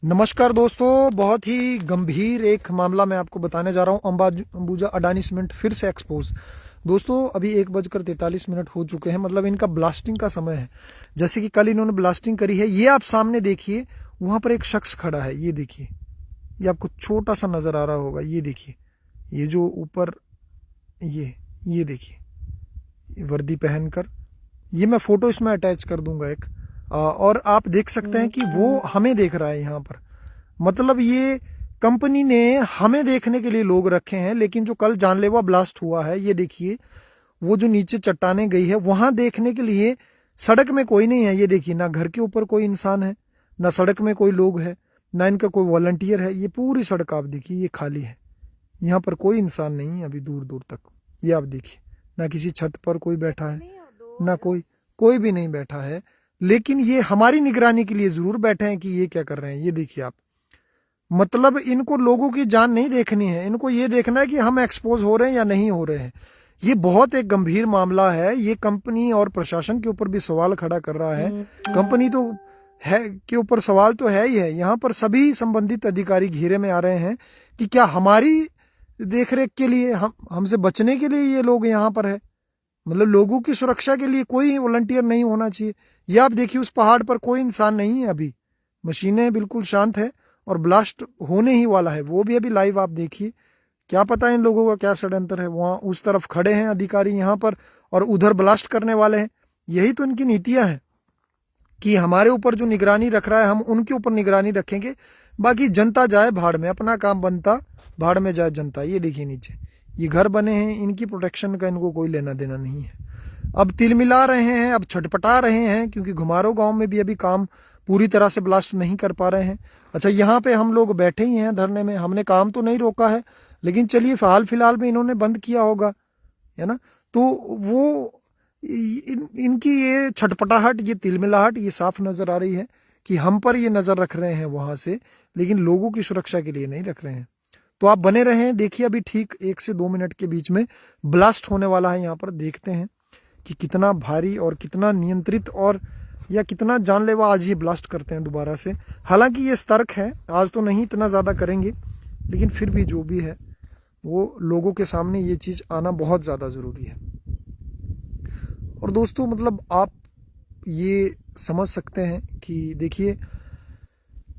नमस्कार दोस्तों, बहुत ही गंभीर एक मामला मैं आपको बताने जा रहा हूं। अंबुजा अडानी सीमेंट फिर से एक्सपोज। दोस्तों अभी 1:43 हो चुके हैं, मतलब इनका ब्लास्टिंग का समय है। जैसे कि कल इन्होंने ब्लास्टिंग करी है, ये आप सामने देखिए, वहां पर एक शख्स खड़ा है। ये देखिए, ये आपको छोटा सा नजर आ रहा होगा। ये देखिए, ये जो ऊपर ये देखिए वर्दी पहनकर, ये मैं फोटो इसमें अटैच कर दूंगा एक। और आप देख सकते हैं कि वो हमें देख रहा है यहाँ पर। मतलब ये कंपनी ने हमें देखने के लिए लोग रखे हैं, लेकिन जो कल जानलेवा ब्लास्ट हुआ है, ये देखिए, वो जो नीचे चट्टाने गई है वहां देखने के लिए सड़क में कोई नहीं है। ये देखिए, ना घर के ऊपर कोई इंसान है, ना सड़क में कोई लोग है, ना इनका कोई वॉलंटियर है। ये पूरी सड़क आप देखिए, ये खाली है। यहाँ पर कोई इंसान नहीं है अभी दूर दूर तक। ये आप देखिए, ना किसी छत पर कोई बैठा है, ना कोई कोई भी नहीं बैठा है। लेकिन ये हमारी निगरानी के लिए जरूर बैठे हैं कि ये क्या कर रहे हैं। ये देखिए आप, मतलब इनको लोगों की जान नहीं देखनी है, इनको ये देखना है कि हम एक्सपोज हो रहे हैं या नहीं हो रहे हैं। ये बहुत एक गंभीर मामला है। ये कंपनी और प्रशासन के ऊपर भी सवाल खड़ा कर रहा है। कंपनी तो है के ऊपर सवाल तो है ही है। यहाँ पर सभी संबंधित अधिकारी घेरे में आ रहे हैं कि क्या हमारी देखरेख के लिए, हमसे बचने के लिए ये लोग यहाँ पर है। मतलब लोगों की सुरक्षा के लिए कोई वॉलंटियर नहीं होना चाहिए। ये आप देखिए, उस पहाड़ पर कोई इंसान नहीं है अभी, मशीनें बिल्कुल शांत है और ब्लास्ट होने ही वाला है। वो भी अभी लाइव आप देखिए। क्या पता इन लोगों का क्या षड्यंत्र है। वहां उस तरफ खड़े हैं अधिकारी यहाँ पर, और उधर ब्लास्ट करने वाले हैं। यही तो इनकी नीतियां हैं कि हमारे ऊपर जो निगरानी रख रहा है, हम उनके ऊपर निगरानी रखेंगे, बाकी जनता जाए भाड़ में, अपना काम बनता भाड़ में जाए जनता। ये देखिए नीचे ये घर बने हैं, इनकी प्रोटेक्शन का इनको कोई लेना देना नहीं है। अब तिलमिला रहे हैं, अब छटपटा रहे हैं, क्योंकि घुमारो गांव में भी अभी काम पूरी तरह से ब्लास्ट नहीं कर पा रहे हैं। अच्छा, यहाँ पे हम लोग बैठे ही हैं धरने में, हमने काम तो नहीं रोका है, लेकिन चलिए हाल फिलहाल में इन्होंने बंद किया होगा, है ना। तो वो इनकी ये छटपटाहट, ये तिलमिलाहट, ये साफ नजर आ रही है कि हम पर ये नजर रख रहे हैं वहां से, लेकिन लोगों की सुरक्षा के लिए नहीं रख रहे हैं। तो आप बने रहें, देखिए अभी ठीक 1 से 2 मिनट के बीच में ब्लास्ट होने वाला है। यहाँ पर देखते हैं कि कितना भारी और कितना नियंत्रित और या कितना जानलेवा आज ये ब्लास्ट करते हैं दोबारा से। हालांकि ये सतर्क है, आज तो नहीं इतना ज़्यादा करेंगे, लेकिन फिर भी जो भी है वो लोगों के सामने ये चीज़ आना बहुत ज़्यादा ज़रूरी है। और दोस्तों, मतलब आप ये समझ सकते हैं कि देखिए,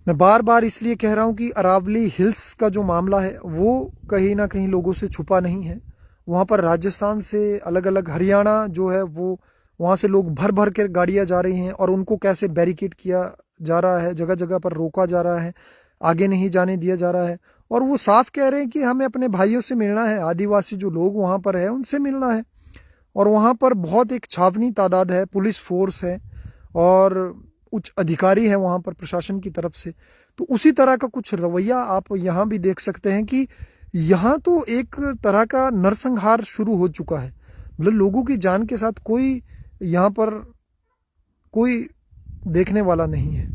मैं बार बार इसलिए कह रहा हूँ कि अरावली हिल्स का जो मामला है वो कहीं ना कहीं लोगों से छुपा नहीं है। वहाँ पर राजस्थान से अलग अलग, हरियाणा जो है वो, वहाँ से लोग भर भर कर गाड़ियाँ जा रही हैं, और उनको कैसे बैरिकेड किया जा रहा है, जगह जगह पर रोका जा रहा है, आगे नहीं जाने दिया जा रहा है। और वो साफ कह रहे हैं कि हमें अपने भाइयों से मिलना है, आदिवासी जो लोग वहाँ पर है उनसे मिलना है। और वहाँ पर बहुत एक छावनी तादाद है, पुलिस फोर्स है, और उच्च अधिकारी है वहाँ पर प्रशासन की तरफ से। तो उसी तरह का कुछ रवैया आप यहाँ भी देख सकते हैं कि यहाँ तो एक तरह का नरसंहार शुरू हो चुका है। मतलब लोगों की जान के साथ कोई यहाँ पर कोई देखने वाला नहीं है।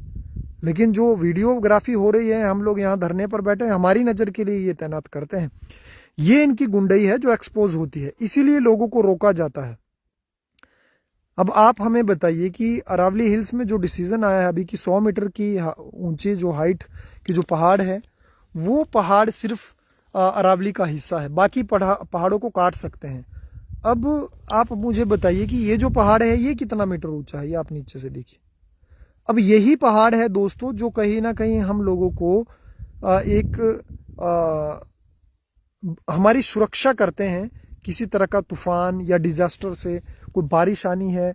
लेकिन जो वीडियोग्राफी हो रही है, हम लोग यहाँ धरने पर बैठे हैं, हमारी नज़र के लिए ये तैनात करते हैं। ये इनकी गुंडई है जो एक्सपोज होती है, इसीलिए लोगों को रोका जाता है। अब आप हमें बताइए कि अरावली हिल्स में जो डिसीजन आया है अभी की 100 मीटर की ऊंची जो हाइट की जो पहाड़ है, वो पहाड़ सिर्फ अरावली का हिस्सा है, बाकी पहाड़ों को काट सकते हैं। अब आप मुझे बताइए कि ये जो पहाड़ है ये कितना मीटर ऊंचा है, ये आप नीचे से देखिए। अब यही पहाड़ है दोस्तों जो कहीं ना कहीं हम लोगों को एक हमारी सुरक्षा करते हैं। किसी तरह का तूफान या डिजास्टर से, कोई बारिश आनी है,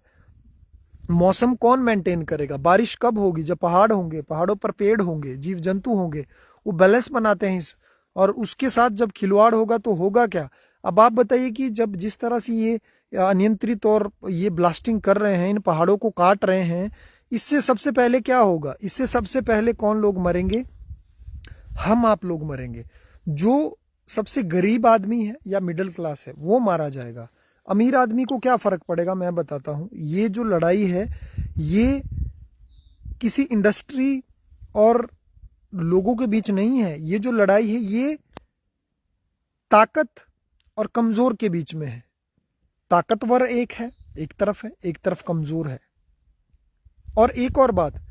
मौसम कौन मेंटेन करेगा? बारिश कब होगी? जब पहाड़ होंगे, पहाड़ों पर पेड़ होंगे, जीव जंतु होंगे, वो बैलेंस बनाते हैं और उसके साथ जब खिलवाड़ होगा तो होगा क्या? अब आप बताइए कि जब जिस तरह से ये अनियंत्रित और ये ब्लास्टिंग कर रहे हैं, इन पहाड़ों को काट रहे हैं, इससे सबसे पहले क्या होगा? इससे सबसे पहले कौन लोग मरेंगे? हम आप लोग मरेंगे। जो सबसे गरीब आदमी है या मिडिल क्लास है वो मारा जाएगा। अमीर आदमी को क्या फर्क पड़ेगा? मैं बताता हूं। ये जो लड़ाई है ये किसी इंडस्ट्री और लोगों के बीच नहीं है। ये जो लड़ाई है ये ताकत और कमजोर के बीच में है। ताकतवर एक है, एक तरफ है, एक तरफ कमजोर है। और एक और बात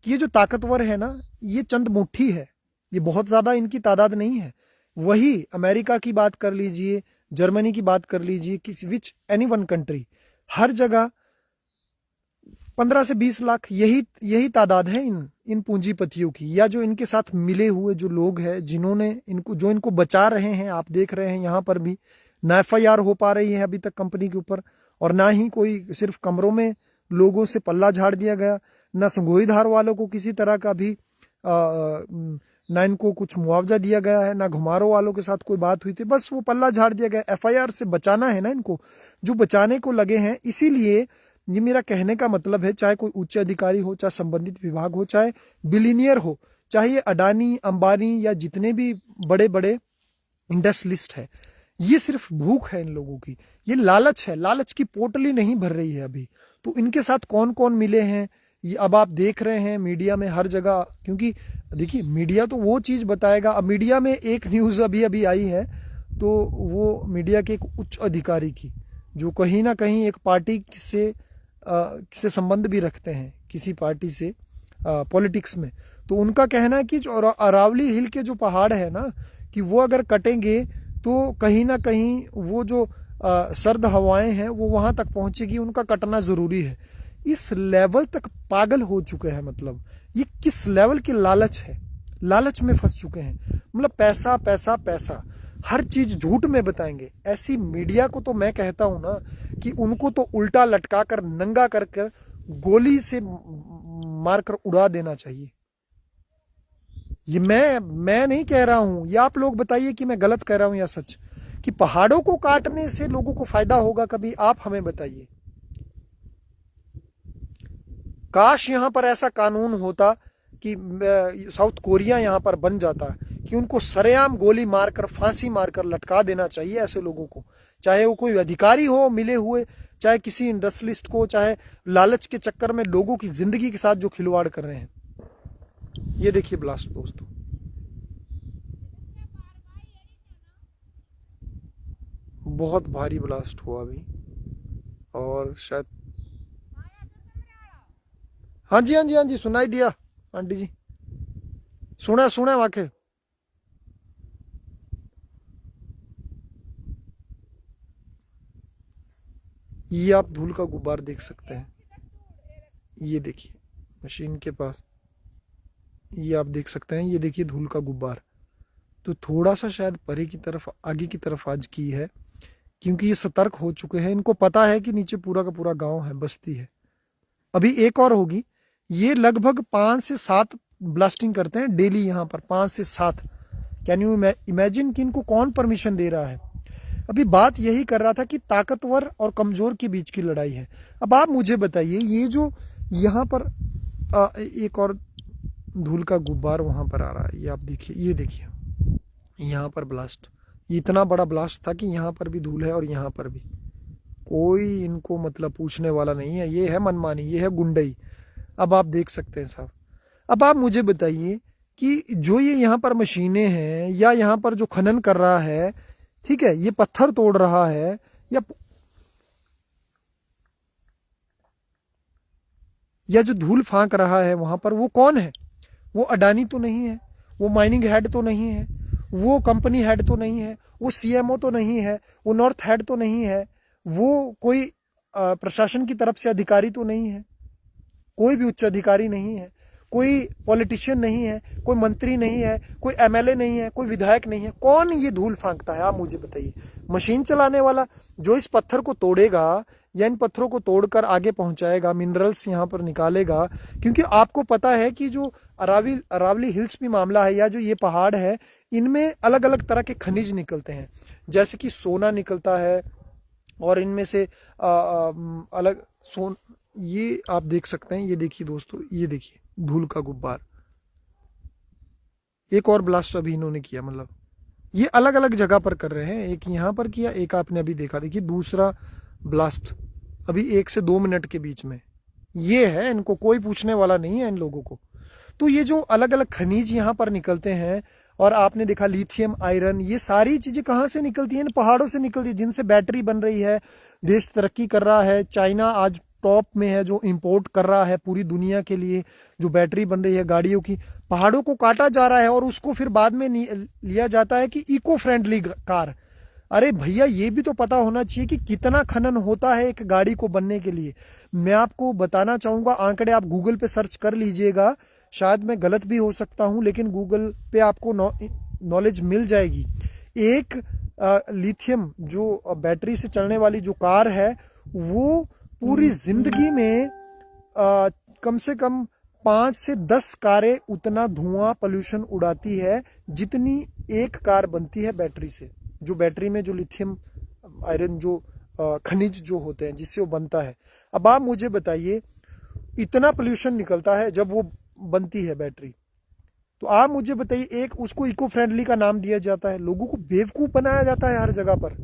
कि ये जो ताकतवर है ना, ये चंद मुट्ठी है, ये बहुत ज्यादा इनकी तादाद नहीं है। वही अमेरिका की बात कर लीजिए, जर्मनी की बात कर लीजिए, किसी विच एनी वन कंट्री, हर जगह 15 से 20 लाख यही तादाद है इन पूंजीपतियों की, या जो इनके साथ मिले हुए जो लोग हैं, जिन्होंने इनको बचा रहे हैं। आप देख रहे हैं यहाँ पर भी ना FIR हो पा रही है अभी तक कंपनी के ऊपर, और ना ही कोई, सिर्फ कमरों में लोगों से पल्ला झाड़ दिया गया, ना संगोई धार वालों को किसी तरह का भी ना इनको कुछ मुआवजा दिया गया है, ना घुमारों वालों के साथ कोई बात हुई थी, बस वो पल्ला झाड़ दिया गया। FIR से बचाना है ना इनको, जो बचाने को लगे हैं। इसीलिए ये मेरा कहने का मतलब है, चाहे कोई उच्च अधिकारी हो, चाहे संबंधित विभाग हो, चाहे बिलीनियर हो, चाहे ये अडानी, अंबानी या जितने भी बड़े बड़े इंडस्ट्रियलिस्ट है, ये सिर्फ भूख है इन लोगों की, ये लालच है, लालच की पोटली नहीं भर रही है अभी। तो इनके साथ कौन कौन मिले हैं ये अब आप देख रहे हैं मीडिया में हर जगह, क्योंकि देखिए मीडिया तो वो चीज बताएगा। अब मीडिया में एक न्यूज अभी आई है, तो वो मीडिया के एक उच्च अधिकारी की, जो कहीं ना कहीं एक पार्टी से संबंध भी रखते हैं, किसी पार्टी से पॉलिटिक्स में। तो उनका कहना है कि जो अरावली हिल के जो पहाड़ है ना, कि वो अगर कटेंगे तो कहीं ना कहीं वो जो सर्द हवाएं हैं वो वहां तक पहुंचेगी, उनका कटना जरूरी है। इस लेवल तक पागल हो चुके हैं। मतलब ये किस लेवल की लालच है, लालच में फंस चुके हैं। मतलब पैसा पैसा पैसा, हर चीज झूठ में बताएंगे। ऐसी मीडिया को तो मैं कहता हूं ना कि उनको तो उल्टा लटका कर, नंगा कर कर, गोली से मारकर उड़ा देना चाहिए। ये मैं नहीं कह रहा हूं, ये आप लोग बताइए कि मैं गलत कह रहा हूं या सच, कि पहाड़ों को काटने से लोगों को फायदा होगा कभी? आप हमें बताइए। काश यहां पर ऐसा कानून होता कि साउथ कोरिया यहां पर बन जाता कि उनको सरेआम गोली मारकर, फांसी मारकर लटका देना चाहिए ऐसे लोगों को, चाहे वो कोई अधिकारी हो मिले हुए, चाहे किसी इंडस्ट्रियलिस्ट को, चाहे लालच के चक्कर में लोगों की जिंदगी के साथ जो खिलवाड़ कर रहे हैं। ये देखिए ब्लास्ट दोस्तों, बहुत भारी ब्लास्ट हुआ अभी, और शायद हाँ जी हाँ जी हाँ जी, सुनाई दिया आंटी जी, सुना वाके। ये आप धूल का गुब्बार देख सकते हैं, ये देखिए मशीन के पास, ये आप देख सकते हैं, ये देखिए धूल का गुब्बार। तो थोड़ा सा शायद परे की तरफ, आगे की तरफ आज की है, क्योंकि ये सतर्क हो चुके हैं। इनको पता है कि नीचे पूरा का पूरा गांव है, बस्ती है। अभी एक और होगी। ये लगभग 5 से 7 ब्लास्टिंग करते हैं डेली यहाँ पर, 5 से 7। कैन यू इमेजिन कि इनको कौन परमिशन दे रहा है? अभी बात यही कर रहा था कि ताकतवर और कमजोर के बीच की लड़ाई है। अब आप मुझे बताइए, ये जो यहाँ पर एक और धूल का गुब्बार वहां पर आ रहा है, ये आप देखिए, ये देखिए यहाँ पर ब्लास्ट, इतना बड़ा ब्लास्ट था कि यहाँ पर भी धूल है और यहाँ पर भी। कोई इनको मतलब पूछने वाला नहीं है। ये है मनमानी, ये है गुंडई। अब आप देख सकते हैं साहब। अब आप मुझे बताइए कि जो ये यहाँ पर मशीनें हैं, या यहाँ पर जो खनन कर रहा है, ठीक है, ये पत्थर तोड़ रहा है, या जो धूल फांक रहा है वहां पर, वो कौन है? वो अडानी तो नहीं है, वो माइनिंग हेड तो नहीं है, वो कंपनी हेड तो नहीं है, वो CMO तो नहीं है, वो नॉर्थ हेड तो नहीं है, वो कोई प्रशासन की तरफ से अधिकारी तो नहीं है, कोई भी उच्च अधिकारी नहीं है, कोई पॉलिटिशियन नहीं है, कोई मंत्री नहीं है, कोई MLA नहीं है, कोई विधायक नहीं है। कौन ये धूल फांकता है? आप मुझे बताइए। मशीन चलाने वाला जो इस पत्थर को तोड़ेगा, या इन पत्थरों को तोड़कर आगे पहुंचाएगा, मिनरल्स यहाँ पर निकालेगा। क्योंकि आपको पता है कि जो अरावली हिल्स भी मामला है, या जो ये पहाड़ है, इनमें अलग अलग तरह के खनिज निकलते हैं, जैसे कि सोना निकलता है, और इनमें से अलग ये आप देख सकते हैं। ये देखिए दोस्तों, ये देखिए धूल का गुब्बार। एक और ब्लास्ट अभी इन्होंने किया, मतलब ये अलग अलग जगह पर कर रहे हैं। एक यहाँ पर किया, एक आपने अभी देखा, देखिए दूसरा ब्लास्ट अभी 1 से 2 मिनट के बीच में। ये है, इनको कोई पूछने वाला नहीं है इन लोगों को। तो ये जो अलग अलग खनिज यहाँ पर निकलते हैं, और आपने देखा लिथियम, आयरन, ये सारी चीजें कहाँ से निकलती हैं? इन पहाड़ों से निकलती है, जिनसे बैटरी बन रही है, देश तरक्की कर रहा है। चाइना आज टॉप में है, जो इंपोर्ट कर रहा है पूरी दुनिया के लिए, जो बैटरी बन रही है गाड़ियों की, पहाड़ों को काटा जा रहा है और उसको फिर बाद में लिया जाता है कि इको फ्रेंडली कार। अरे भैया, ये भी तो पता होना चाहिए कि कितना खनन होता है एक गाड़ी को बनने के लिए। मैं आपको बताना चाहूंगा, आंकड़े आप गूगल पे सर्च कर लीजिएगा, शायद मैं गलत भी हो सकता हूं, लेकिन गूगल पे आपको नॉलेज मिल जाएगी। एक लिथियम जो बैटरी से चलने वाली जो कार है, वो पूरी जिंदगी में कम से कम 5 से 10 कारें उतना धुआं पोल्यूशन उड़ाती है जितनी एक कार बनती है बैटरी से। जो बैटरी में जो लिथियम आयरन जो खनिज जो होते हैं जिससे वो बनता है। अब आप मुझे बताइए, इतना पोल्यूशन निकलता है जब वो बनती है बैटरी, तो आप मुझे बताइए, एक उसको इको फ्रेंडली का नाम दिया जाता है, लोगों को बेवकूफ बनाया जाता है हर जगह पर।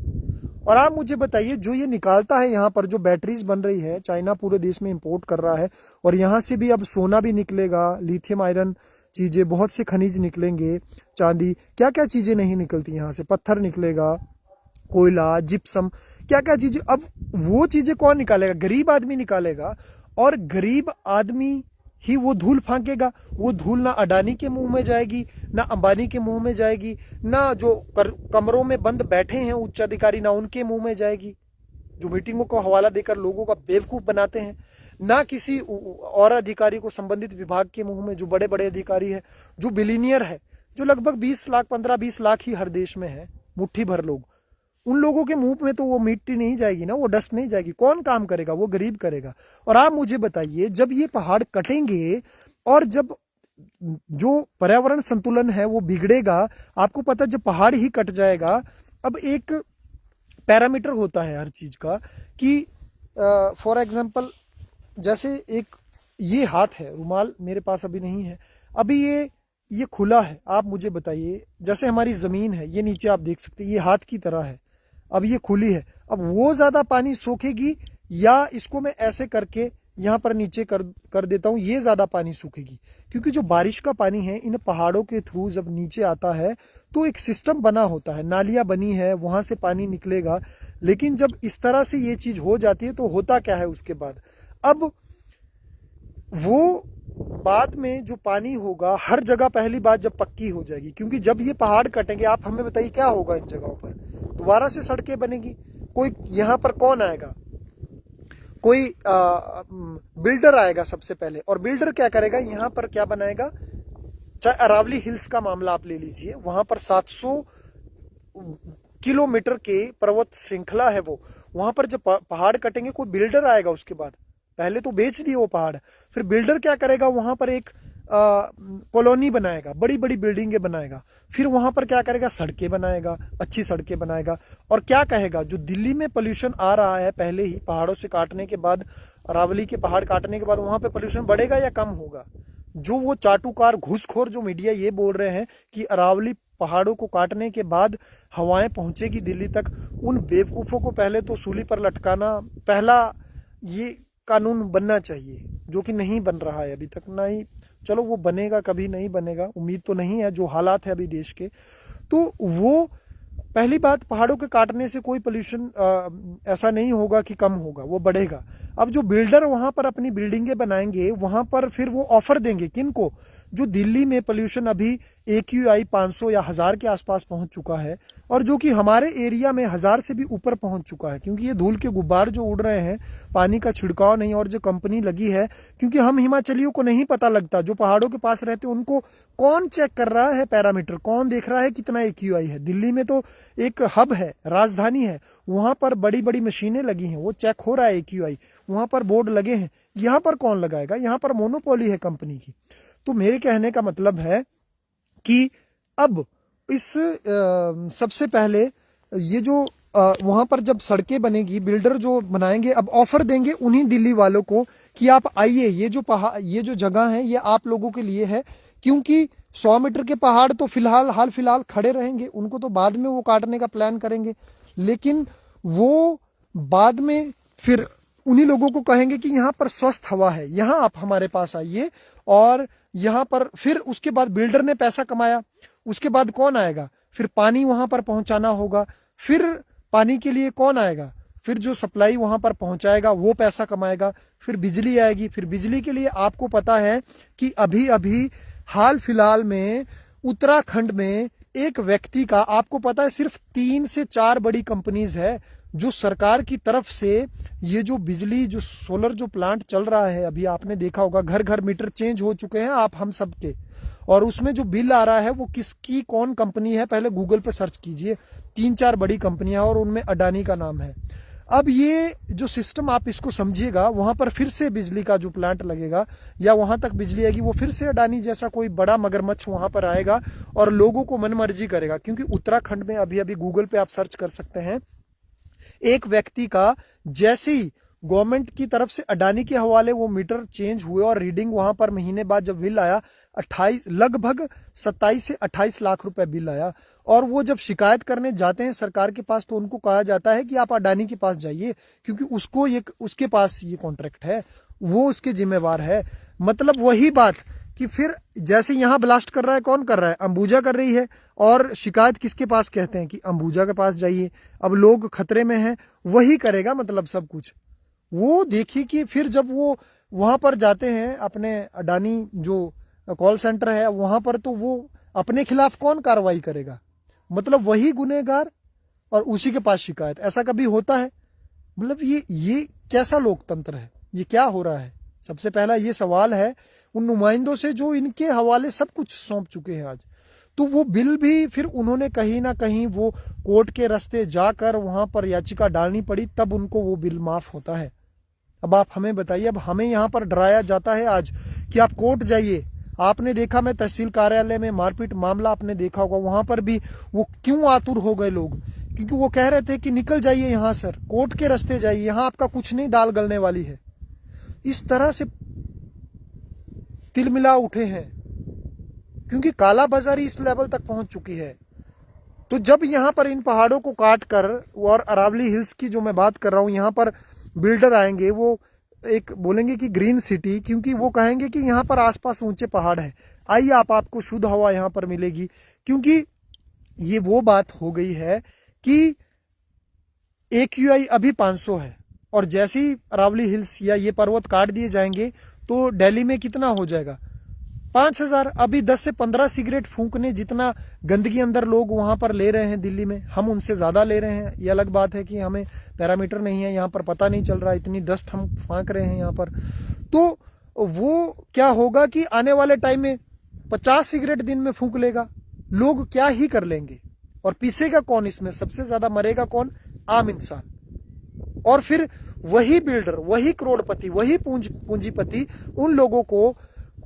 और आप मुझे बताइए, जो ये निकालता है यहाँ पर जो बैटरीज बन रही है, चाइना पूरे देश में इंपोर्ट कर रहा है, और यहाँ से भी अब सोना भी निकलेगा, लिथियम आयरन चीजें, बहुत से खनिज निकलेंगे, चांदी, क्या क्या चीजें नहीं निकलती यहाँ से, पत्थर निकलेगा, कोयला, जिप्सम, क्या क्या चीजें। अब वो चीजें कौन निकालेगा? गरीब आदमी निकालेगा, और गरीब आदमी ही वो धूल फांकेगा। वो धूल ना अडानी के मुंह में जाएगी, ना अंबानी के मुंह में जाएगी, ना जो कमरों में बंद बैठे हैं उच्च अधिकारी, ना उनके मुंह में जाएगी, जो मीटिंगों को हवाला देकर लोगों का बेवकूफ बनाते हैं, ना किसी और अधिकारी को, संबंधित विभाग के मुंह में, जो बड़े बड़े अधिकारी है, जो बिलीनियर है, जो लगभग 20 लाख 15-20 लाख ही हर देश में है, मुट्ठी भर लोग, उन लोगों के मुंह में तो वो मिट्टी नहीं जाएगी ना, वो डस्ट नहीं जाएगी। कौन काम करेगा? वो गरीब करेगा। और आप मुझे बताइए, जब ये पहाड़ कटेंगे और जब जो पर्यावरण संतुलन है वो बिगड़ेगा, आपको पता, जब पहाड़ ही कट जाएगा, अब एक पैरामीटर होता है हर चीज का कि फॉर एग्जाम्पल, जैसे एक ये हाथ है, रुमाल मेरे पास अभी नहीं है, अभी ये खुला है, आप मुझे बताइए, जैसे हमारी जमीन है, ये नीचे आप देख सकते हैं, ये हाथ की तरह है, अब ये खुली है, अब वो ज्यादा पानी सोखेगी, या इसको मैं ऐसे करके यहां पर नीचे कर देता हूं, ये ज्यादा पानी सूखेगी? क्योंकि जो बारिश का पानी है इन पहाड़ों के थ्रू जब नीचे आता है तो एक सिस्टम बना होता है, नालियां बनी है, वहां से पानी निकलेगा। लेकिन जब इस तरह से ये चीज हो जाती है तो होता क्या है उसके बाद? अब वो बाद में जो पानी होगा हर जगह, पहली बात जब पक्की हो जाएगी, क्योंकि जब ये पहाड़ कटेंगे, आप हमें बताइए क्या होगा इन जगहों पर? दोबारा से सड़कें बनेगी। कोई यहाँ पर कौन आएगा? कोई बिल्डर आएगा सबसे पहले, और बिल्डर क्या करेगा? यहाँ पर क्या बनाएगा? चाहे अरावली हिल्स का मामला आप ले लीजिए, वहां पर 700 किलोमीटर के पर्वत श्रृंखला है वो, वहां पर जब पहाड़ कटेंगे कोई बिल्डर आएगा, उसके बाद पहले तो बेच दिए वो पहाड़, फिर बिल्डर क्या करेगा? वहां पर एक कॉलोनी बनाएगा, बड़ी बड़ी बिल्डिंगें बनाएगा, फिर वहां पर क्या करेगा? सड़कें बनाएगा, अच्छी सड़कें बनाएगा, और क्या कहेगा? जो दिल्ली में पोल्यूशन आ रहा है पहले ही, पहाड़ों से काटने के बाद, अरावली के पहाड़ काटने के बाद, वहां पे पोल्यूशन बढ़ेगा या कम होगा? जो वो चाटुकार घूसखोर जो मीडिया ये बोल रहे हैं कि अरावली पहाड़ों को काटने के बाद हवाएं पहुंचेगी दिल्ली तक, उन बेवकूफों को पहले तो सूली पर लटकाना, पहला ये कानून बनना चाहिए, जो कि नहीं बन रहा है अभी तक। ना ही, चलो वो बनेगा, कभी नहीं बनेगा, उम्मीद तो नहीं है, जो हालात है अभी देश के। तो वो पहली बात, पहाड़ों के काटने से कोई पोल्यूशन ऐसा नहीं होगा कि कम होगा, वो बढ़ेगा। अब जो बिल्डर वहां पर अपनी बिल्डिंगें बनाएंगे, वहां पर फिर वो ऑफर देंगे किनको? जो दिल्ली में पोल्यूशन अभी AQI 500 या 1000 के आसपास पहुंच चुका है, और जो कि हमारे एरिया में 1000 से भी ऊपर पहुंच चुका है, क्योंकि ये धूल के गुब्बार जो उड़ रहे हैं, पानी का छिड़काव नहीं, और जो कंपनी लगी है, क्योंकि हम हिमाचलियों को नहीं पता लगता, जो पहाड़ों के पास रहते उनको कौन चेक कर रहा है पैरामीटर, कौन देख रहा है कितना AQI है? दिल्ली में तो एक हब है, राजधानी है, वहां पर बड़ी बड़ी मशीनें लगी हैं, वो चेक हो रहा है AQI, वहां पर बोर्ड लगे हैं। यहाँ पर कौन लगाएगा? यहाँ पर मोनोपोली है कंपनी की। तो मेरे कहने का मतलब है कि अब इस सबसे पहले ये जो वहां पर जब सड़कें बनेगी, बिल्डर जो बनाएंगे, अब ऑफर देंगे उन्हीं दिल्ली वालों को कि आप आइए, ये जो जगह है ये आप लोगों के लिए है, क्योंकि 100 मीटर के पहाड़ तो हाल फिलहाल खड़े रहेंगे, उनको तो बाद में वो काटने का प्लान करेंगे, लेकिन वो बाद में फिर उन्हीं लोगों को कहेंगे कि यहाँ पर स्वस्थ हवा है, यहाँ आप हमारे पास आइए। और यहाँ पर फिर उसके बाद बिल्डर ने पैसा कमाया, उसके बाद कौन आएगा? फिर पानी वहां पर पहुंचाना होगा, फिर पानी के लिए कौन आएगा? फिर जो सप्लाई वहां पर पहुंचाएगा वो पैसा कमाएगा, फिर बिजली आएगी। फिर बिजली के लिए आपको पता है कि अभी अभी हाल फिलहाल में उत्तराखंड में एक व्यक्ति का, आपको पता है सिर्फ 3 से 4 बड़ी कंपनीज है जो सरकार की तरफ से ये जो बिजली, जो सोलर जो प्लांट चल रहा है, अभी आपने देखा होगा घर घर मीटर चेंज हो चुके हैं आप हम सब के, और उसमें जो बिल आ रहा है वो किसकी कौन कंपनी है, पहले गूगल पे सर्च कीजिए। 3-4 बड़ी कंपनियां और उनमें अडानी का नाम है। अब ये जो सिस्टम आप इसको समझिएगा, वहां पर फिर से बिजली का जो प्लांट लगेगा या वहां तक बिजली आएगी, वो फिर से अडानी जैसा कोई बड़ा मगरमच्छ वहां पर आएगा और लोगों को मनमर्जी करेगा। क्योंकि उत्तराखंड में अभी अभी गूगल पे आप सर्च कर सकते हैं, एक व्यक्ति का जैसे ही गवर्नमेंट की तरफ से अडानी के हवाले वो मीटर चेंज हुए और रीडिंग वहां पर महीने बाद जब बिल आया, 28 लगभग 27 से 28 लाख रुपए बिल आया। और वो जब शिकायत करने जाते हैं सरकार के पास तो उनको कहा जाता है कि आप अडानी के पास जाइए, क्योंकि उसको ये, उसके पास ये कॉन्ट्रैक्ट है, वो उसके जिम्मेवार है। मतलब वही बात कि फिर जैसे यहां ब्लास्ट कर रहा है, कौन कर रहा है, अंबुजा कर रही है, और शिकायत किसके पास कहते हैं कि अंबुजा के पास जाइए। अब लोग खतरे में हैं, वही करेगा मतलब सब कुछ। वो देखिए कि फिर जब वो वहां पर जाते हैं, अपने अडानी जो कॉल सेंटर है वहां पर, तो वो अपने खिलाफ कौन कार्रवाई करेगा, मतलब वही गुनहगार और उसी के पास शिकायत। ऐसा कभी होता है? मतलब ये कैसा लोकतंत्र है, ये क्या हो रहा है? सबसे पहला ये सवाल है उन नुमाइंदों से जो इनके हवाले सब कुछ सौंप चुके हैं आज। तो वो बिल भी फिर उन्होंने कहीं ना कहीं वो कोर्ट के रास्ते जाकर वहां पर याचिका डालनी पड़ी, तब उनको वो बिल माफ होता है। अब आप हमें बताइए, अब हमें यहाँ पर डराया जाता है आज कि आप कोर्ट जाइए। आपने देखा, मैं तहसील कार्यालय में मारपीट मामला आपने देखा होगा, वहां पर भी वो क्यों आतुर हो गए लोग, क्योंकि वो कह रहे थे कि निकल जाइए यहाँ सर, कोर्ट के रास्ते जाइए, यहाँ आपका कुछ नहीं, दाल गलने वाली है। इस तरह से तिलमिला उठे हैं, क्योंकि काला बाजारी इस लेवल तक पहुंच चुकी है। तो जब यहाँ पर इन पहाड़ों को काट कर, और अरावली हिल्स की जो मैं बात कर रहा हूँ, यहाँ पर बिल्डर आएंगे, वो एक बोलेंगे कि ग्रीन सिटी, क्योंकि वो कहेंगे कि यहाँ पर आसपास ऊंचे पहाड़ है, आइए आपको शुद्ध हवा यहाँ पर मिलेगी। क्योंकि ये वो बात हो गई है कि AQI अभी 500 है, और जैसे ही अरावली हिल्स या ये पर्वत काट दिए जाएंगे तो दिल्ली में कितना हो जाएगा, 5000। अभी 10 से 15 सिगरेट फूंकने जितना गंदगी अंदर लोग वहां पर ले रहे हैं दिल्ली में, हम उनसे ज्यादा ले रहे हैं। ये अलग बात है कि हमें पैरामीटर नहीं है यहाँ पर, पता नहीं चल रहा, इतनी डस्ट हम फांक रहे हैं यहाँ पर। तो वो क्या होगा कि आने वाले टाइम में 50 सिगरेट दिन में फूंक लेगा, लोग क्या ही कर लेंगे। और पीसेगा कौन इसमें, सबसे ज्यादा मरेगा कौन, आम इंसान। और फिर वही बिल्डर, वही करोड़पति, वही पूंजीपति उन लोगों को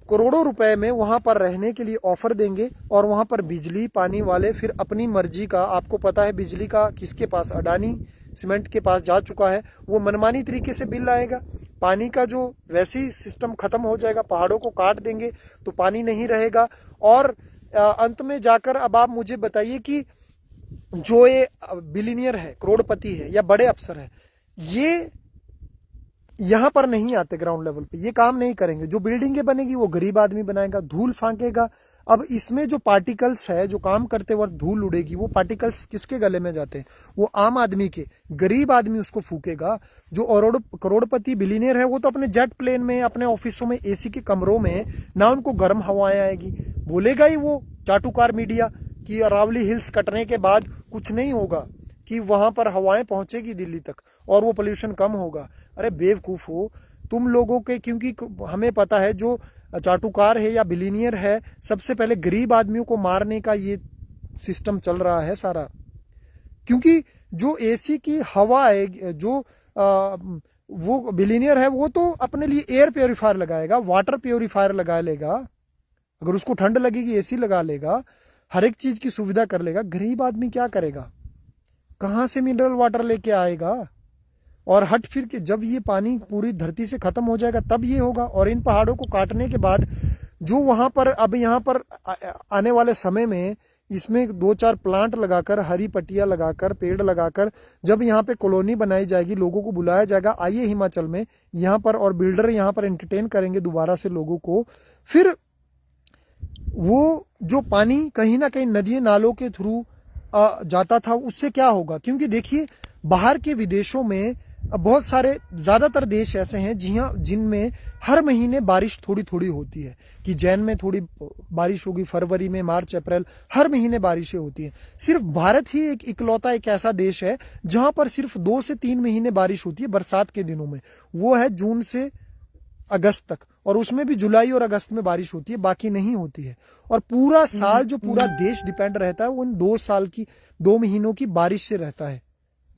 करोड़ों रुपए में वहां पर रहने के लिए ऑफर देंगे, और वहां पर बिजली पानी वाले फिर अपनी मर्जी का, आपको पता है बिजली का किसके पास, अडानी सीमेंट के पास जा चुका है, वो मनमानी तरीके से बिल आएगा। पानी का जो वैसे ही सिस्टम खत्म हो जाएगा, पहाड़ों को काट देंगे तो पानी नहीं रहेगा। और अंत में जाकर अब आप मुझे बताइए कि जो ये बिलियनियर है, करोड़पति है या बड़े अफसर है, ये यहां पर नहीं आते ग्राउंड लेवल पे, ये काम नहीं करेंगे। जो बिल्डिंगें बनेगी वो गरीब आदमी बनाएगा, धूल फांकेगा। अब इसमें जो पार्टिकल्स है, जो काम करते वक्त धूल उड़ेगी, वो पार्टिकल्स किसके गले में जाते हैं, वो आम आदमी के, गरीब आदमी उसको फूकेगा। जो करोड़पति बिलियनियर है वो तो अपने जेट प्लेन में, अपने ऑफिसों में, AC के कमरों में, ना उनको गर्म हवाएं आएगी। बोलेगा ही वो चाटुकार मीडिया कि अरावली हिल्स कटने के बाद कुछ नहीं होगा, कि वहां पर हवाएं पहुंचेगी दिल्ली तक और वो पोल्यूशन कम होगा। अरे बेवकूफ हो तुम लोगों के, क्योंकि हमें पता है जो चाटुकार है या बिलियनियर है, सबसे पहले गरीब आदमियों को मारने का ये सिस्टम चल रहा है सारा। क्योंकि जो AC की हवा है, जो वो बिलियनियर है, वो तो अपने लिए एयर प्योरीफायर लगाएगा, वाटर प्योरीफायर लगा लेगा, अगर उसको ठंड लगेगी AC लगा लेगा, हर एक चीज की सुविधा कर लेगा। गरीब आदमी क्या करेगा, कहां से मिनरल वाटर लेके आएगा? और हट फिर के जब ये पानी पूरी धरती से खत्म हो जाएगा तब ये होगा। और इन पहाड़ों को काटने के बाद जो वहां पर, अब यहाँ पर आने वाले समय में इसमें 2-4 प्लांट लगाकर, हरी पट्टियां लगाकर, पेड़ लगाकर, जब यहाँ पे कॉलोनी बनाई जाएगी, लोगों को बुलाया जाएगा, आइए हिमाचल में यहाँ पर, और बिल्डर यहाँ पर एंटरटेन करेंगे दोबारा से लोगों को। फिर वो जो पानी कहीं ना कहीं नदियों नालों के थ्रू जाता था, उससे क्या होगा? क्योंकि देखिए बाहर के विदेशों में बहुत सारे ज्यादातर देश ऐसे हैं जिनमें हर महीने बारिश थोड़ी थोड़ी होती है, कि जैन में थोड़ी बारिश होगी, फरवरी में, मार्च अप्रैल, हर महीने बारिशें होती हैं। सिर्फ भारत ही एक इकलौता एक ऐसा देश है जहां पर सिर्फ 2 से 3 महीने बारिश होती है बरसात के दिनों में, वो है जून से अगस्त तक, और उसमें भी जुलाई और अगस्त में बारिश होती है, बाकी नहीं होती है। और पूरा साल जो पूरा देश डिपेंड रहता है वो इन 2 महीनों की बारिश से रहता है,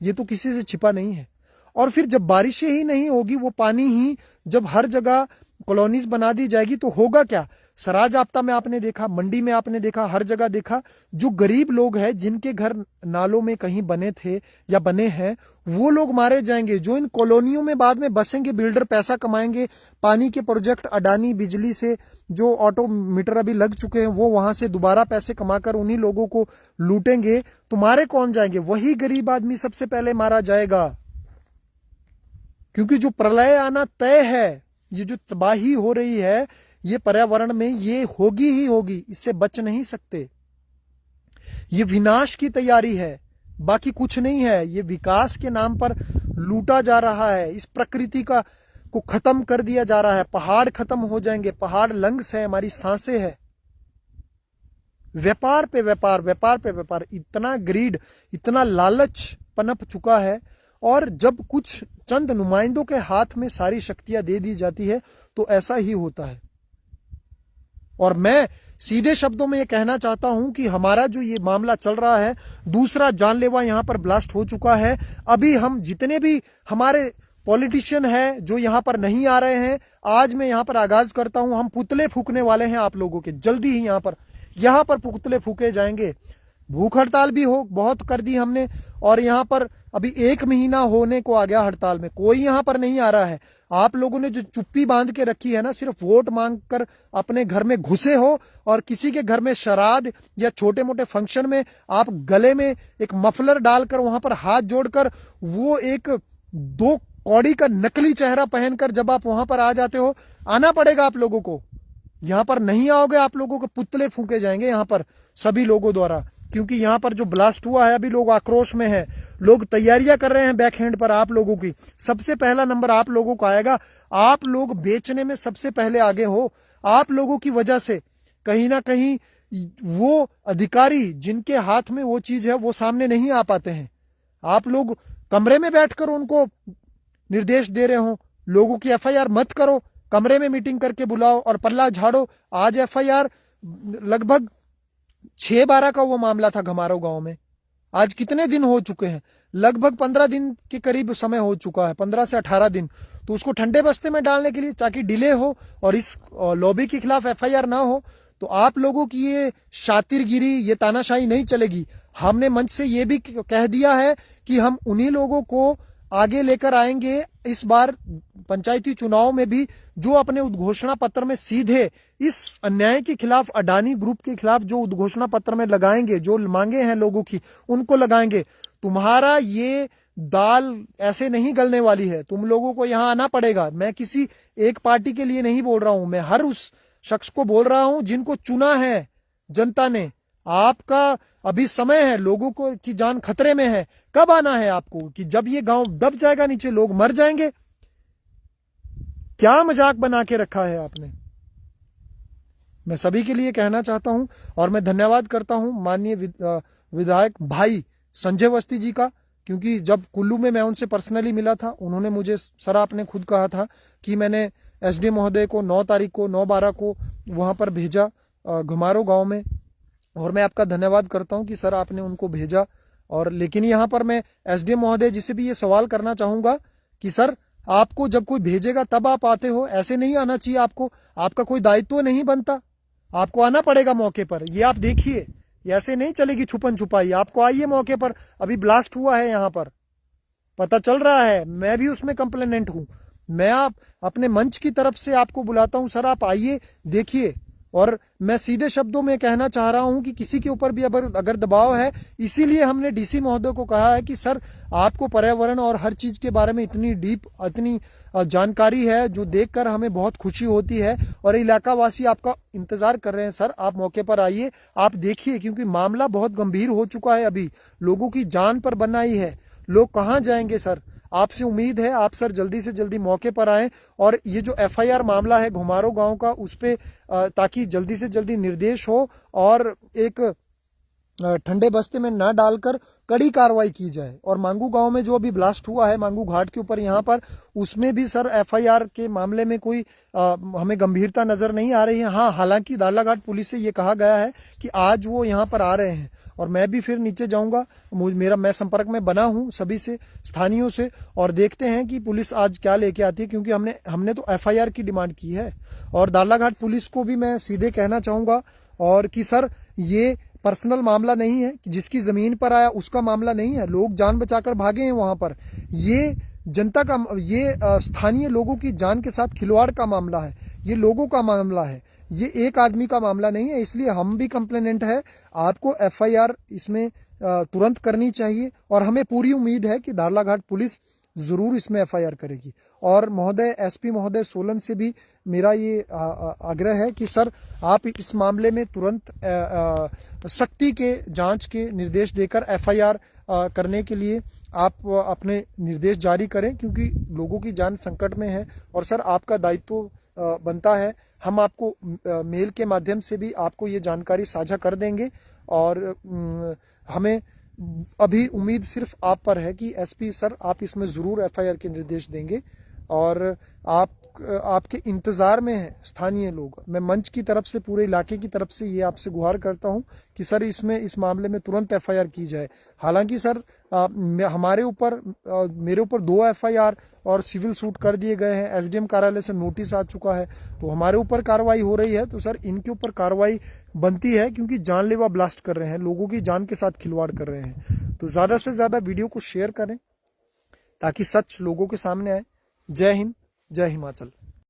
ये तो किसी से छिपा नहीं है। और फिर जब बारिशें ही नहीं होगी, वो पानी ही जब हर जगह कॉलोनीज बना दी जाएगी, तो होगा क्या? सराज आपदा में आपने देखा, मंडी में आपने देखा, हर जगह देखा, जो गरीब लोग हैं जिनके घर नालों में कहीं बने थे या बने हैं, वो लोग मारे जाएंगे। जो इन कॉलोनियों में बाद में बसेंगे, बिल्डर पैसा कमाएंगे, पानी के प्रोजेक्ट अडानी बिजली से जो ऑटो मीटर अभी लग चुके हैं, वो वहां से दोबारा पैसे कमाकर उन्हीं लोगों को लूटेंगे। तो मारे कौन जाएंगे? वही गरीब आदमी सबसे पहले मारा जाएगा, क्योंकि जो प्रलय आना तय है, ये जो तबाही हो रही है ये पर्यावरण में, ये होगी ही होगी, इससे बच नहीं सकते। ये विनाश की तैयारी है, बाकी कुछ नहीं है। ये विकास के नाम पर लूटा जा रहा है, इस प्रकृति को खत्म कर दिया जा रहा है। पहाड़ खत्म हो जाएंगे, पहाड़ लंग्स है, हमारी सांसें है। व्यापार पे व्यापार, व्यापार पे व्यापार, इतना ग्रीड, इतना लालच पनप चुका है। और जब कुछ चंद नुमाइंदों के हाथ में सारी शक्तियां दे दी जाती है तो ऐसा ही होता है। और मैं सीधे शब्दों में ये कहना चाहता हूं कि हमारा जो ये मामला चल रहा है, दूसरा जानलेवा यहां पर ब्लास्ट हो चुका है। अभी हम जितने भी हमारे पॉलिटिशियन हैं जो यहां पर नहीं आ रहे हैं, आज मैं यहां पर आगाज करता हूं, हम पुतले फूकने वाले हैं आप लोगों के। जल्दी ही यहां पर पुतले फूके जाएंगे। भूख हड़ताल भी बहुत कर दी हमने, और यहां पर अभी 1 महीना होने को आ गया हड़ताल में, कोई यहां पर नहीं आ रहा है। आप लोगों ने जो चुप्पी बांध के रखी है ना, सिर्फ वोट मांगकर अपने घर में घुसे हो, और किसी के घर में श्राद्ध या छोटे मोटे फंक्शन में आप गले में एक मफलर डालकर वहां पर हाथ जोड़कर, वो एक 2 कौड़ी का नकली चेहरा पहनकर जब आप वहां पर आ जाते हो, आना पड़ेगा आप लोगों को। यहां पर नहीं आओगे, आप लोगों को पुतले फूके जाएंगे यहां पर सभी लोगों द्वारा, क्योंकि यहां पर जो ब्लास्ट हुआ है, अभी लोग आक्रोश में हैं, लोग तैयारियां कर रहे हैं बैकहैंड पर आप लोगों की। सबसे पहला नंबर आप लोगों को आएगा। आप लोग बेचने में सबसे पहले आगे हो। आप लोगों की वजह से कहीं ना कहीं वो अधिकारी जिनके हाथ में वो चीज है, वो सामने नहीं आ पाते हैं। आप लोग कमरे में बैठकर उनको निर्देश दे रहे हो, लोगों की एफआईआर मत करो, कमरे में मीटिंग करके बुलाओ और पल्ला झाड़ो। आज एफआईआर लगभग 6-12 का वो मामला था घमारो गांव में। आज कितने दिन हो चुके हैं? लगभग 15 दिन के करीब समय हो चुका है, 15 से 18 दिन। तो उसको ठंडे बस्ते में डालने के लिए, ताकि डिले हो और इस लॉबी के खिलाफ एफआईआर ना हो, तो आप लोगों की ये शातिरगिरी, ये तानाशाही नहीं चलेगी। हमने मंच से ये भी कह दिया है कि हम उन्हीं लोगों को आगे लेकर आएंगे इस बार पंचायती चुनाव में भी, जो अपने उद्घोषणा पत्र में सीधे इस अन्याय के खिलाफ, अडानी ग्रुप के खिलाफ जो उद्घोषणा पत्र में लगाएंगे, जो मांगे हैं लोगों की, उनको लगाएंगे। तुम्हारा ये दाल ऐसे नहीं गलने वाली है, तुम लोगों को यहां आना पड़ेगा। मैं किसी एक पार्टी के लिए नहीं बोल रहा हूं, मैं हर उस शख्स को बोल रहा हूं जिनको चुना है जनता ने। आपका अभी समय है, लोगों को की जान खतरे में है। कब आना है आपको? कि जब ये गांव दब जाएगा नीचे, लोग मर जाएंगे। क्या मजाक बना के रखा है आपने? मैं सभी के लिए कहना चाहता हूं, और मैं धन्यवाद करता हूं माननीय विधायक भाई संजय अवस्थी जी का, क्योंकि जब कुल्लू में मैं उनसे पर्सनली मिला था, उन्होंने मुझे, सर आपने खुद कहा था कि मैंने एसडीएम महोदय को 9 तारीख को 9/12 को वहां पर भेजा घुमारो गांव में, और मैं आपका धन्यवाद करता हूं कि सर आपने उनको भेजा। और लेकिन यहां पर मैं एसडीएम महोदय जी से भी ये सवाल करना चाहूंगा कि सर, आपको जब कोई भेजेगा तब आप आते हो, ऐसे नहीं आना चाहिए आपको। आपका कोई दायित्व नहीं बनता, आपको आना पड़ेगा मौके पर। ये आप देखिए, ऐसे नहीं चलेगी छुपन छुपाई, आपको आइए मौके पर। अभी ब्लास्ट हुआ है यहां पर, पता चल रहा है, मैं भी उसमें कंप्लेनेंट हूं। मैं आप अपने मंच की तरफ से आपको बुलाता हूं, सर आप आइए, देखिए। और मैं सीधे शब्दों में कहना चाह रहा हूं कि किसी के ऊपर भी अगर दबाव है, इसीलिए हमने डीसी महोदय को कहा है कि सर, आपको पर्यावरण और हर चीज के बारे में इतनी डीप, इतनी जानकारी है, जो देखकर हमें बहुत खुशी होती है, और इलाका वासी आपका इंतजार कर रहे हैं। सर आप मौके पर आइए, आप देखिए, क्योंकि मामला बहुत गंभीर हो चुका है। अभी लोगों की जान पर बनाई है, लोग कहाँ जाएंगे सर? आपसे उम्मीद है आप सर जल्दी से जल्दी मौके पर आएं और ये जो FIR मामला है घुमारो गांव का उस पे ताकि जल्दी से जल्दी निर्देश हो और एक ठंडे बस्ते में न डालकर कड़ी कार्रवाई की जाए। और मांगू गांव में जो अभी ब्लास्ट हुआ है मांगू घाट के ऊपर यहाँ पर, उसमें भी सर FIR के मामले में कोई हमें गंभीरता नजर नहीं आ रही है। हाँ, हालांकि दालाघाट पुलिस से ये कहा गया है कि आज वो यहाँ पर आ रहे हैं और मैं भी फिर नीचे जाऊंगा। मैं संपर्क में बना हूं सभी से, स्थानीयों से, और देखते हैं कि पुलिस आज क्या लेके आती है, क्योंकि हमने तो FIR की डिमांड की है। और दालाघाट पुलिस को भी मैं सीधे कहना चाहूंगा और कि सर ये पर्सनल मामला नहीं है कि जिसकी जमीन पर आया उसका मामला नहीं है, लोग जान बचाकर भागे हैं वहां पर। ये जनता का, ये स्थानीय लोगों की जान के साथ खिलवाड़ का मामला है, ये लोगों का मामला है, ये एक आदमी का मामला नहीं है। इसलिए हम भी कंप्लेनेंट है, आपको FIR इसमें तुरंत करनी चाहिए और हमें पूरी उम्मीद है कि दालाघाट पुलिस जरूर इसमें FIR करेगी। और महोदय SP महोदय सोलन से भी मेरा ये आग्रह है कि सर आप इस मामले में तुरंत सख्ती के जांच के निर्देश देकर FIR करने के लिए आप अपने निर्देश जारी करें, क्योंकि लोगों की जान संकट में है। और सर आपका दायित्व बनता है, हम आपको मेल के माध्यम से भी आपको ये जानकारी साझा कर देंगे। और हमें अभी उम्मीद सिर्फ आप पर है कि SP सर आप इसमें ज़रूर FIR के निर्देश देंगे और आपके इंतज़ार में है स्थानीय लोग। मैं मंच की तरफ से, पूरे इलाके की तरफ से ये आपसे गुहार करता हूं कि सर इस मामले में तुरंत FIR की जाए। हालांकि सर हमारे ऊपर, मेरे ऊपर 2 FIR और सिविल सूट कर दिए गए हैं, SDM कार्यालय से नोटिस आ चुका है, तो हमारे ऊपर कार्रवाई हो रही है। तो सर इनके ऊपर कार्रवाई बनती है, क्योंकि जानलेवा ब्लास्ट कर रहे हैं, लोगों की जान के साथ खिलवाड़ कर रहे हैं। तो ज़्यादा से ज़्यादा वीडियो को शेयर करें ताकि सच लोगों के सामने आए। जय हिंद, जय हिमाचल।